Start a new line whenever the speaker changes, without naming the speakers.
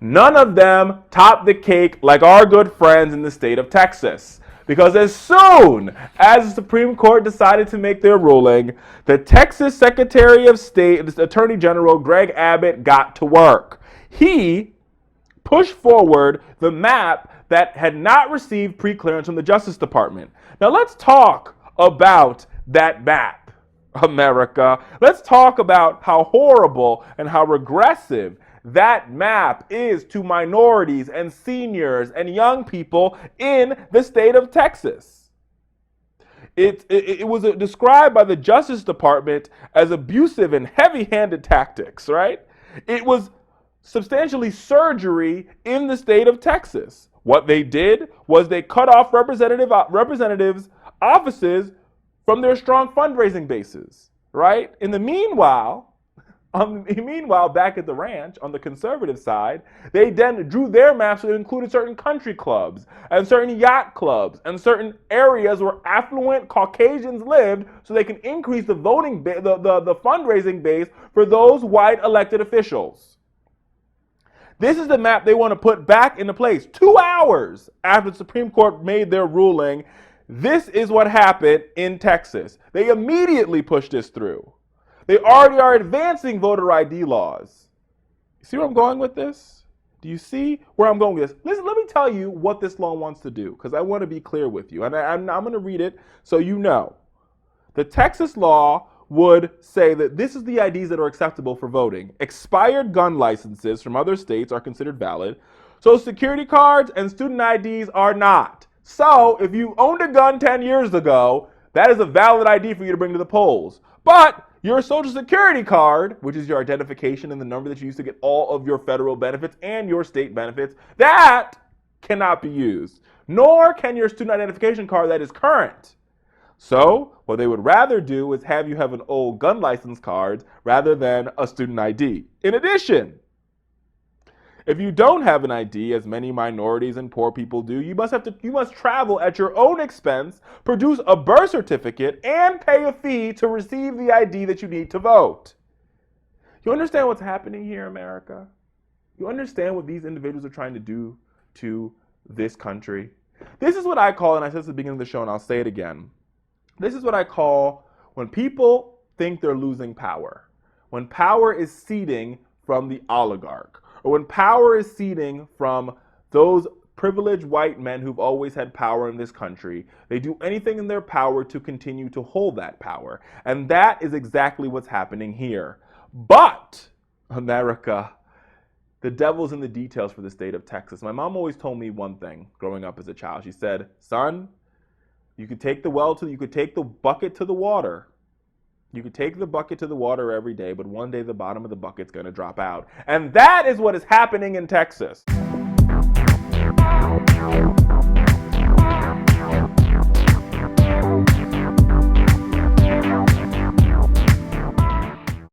None of them top the cake like our good friends in the state of Texas. Because as soon as the Supreme Court decided to make their ruling, the Texas Secretary of State, the Attorney General Greg Abbott, got to work. He pushed forward the map that had not received pre-clearance from the Justice Department. Now let's talk about that map, America. Let's talk about how horrible and how regressive that map is to minorities and seniors and young people in the state of Texas. It was described by the Justice Department as abusive and heavy-handed tactics, right? It was substantially surgery in the state of Texas. What they did was they cut off representatives' offices from their strong fundraising bases, right? In the meanwhile, back at the ranch on the conservative side, they then drew their maps that included certain country clubs and certain yacht clubs and certain areas where affluent Caucasians lived, so they can increase the the fundraising base for those white elected officials. This is the map they want to put back into place. 2 hours after the Supreme Court made their ruling, this is what happened in Texas. They immediately pushed this through. They already are advancing voter ID laws. You see where I'm going with this? Do you see where I'm going with this? Listen, let me tell you what this law wants to do, because I want to be clear with you. And I'm going to read it so you know. The Texas law would say that this is the IDs that are acceptable for voting. Expired gun licenses from other states are considered valid. Social security cards and student IDs are not. So if you owned a gun 10 years ago, that is a valid ID for you to bring to the polls. But your social security card, which is your identification and the number that you use to get all of your federal benefits and your state benefits, that cannot be used. Nor can your student identification card that is current. So what they would rather do is have you have an old gun license card rather than a student ID. In addition, if you don't have an ID, as many minorities and poor people do, you must travel at your own expense, produce a birth certificate, and pay a fee to receive the ID that you need to vote. You understand what's happening here, America? You understand what these individuals are trying to do to this country? This is what I call, and I said this at the beginning of the show, and I'll say it again. This is what I call when people think they're losing power. When power is ceding from the oligarch. Or when power is ceding from those privileged white men who've always had power in this country. They do anything in their power to continue to hold that power. And that is exactly what's happening here. But, America, the devil's in the details for the state of Texas. My mom always told me one thing growing up as a child. She said, son, you could take the bucket to the water. You could take the bucket to the water every day, but one day the bottom of the bucket's going to drop out. And that is what is happening in Texas.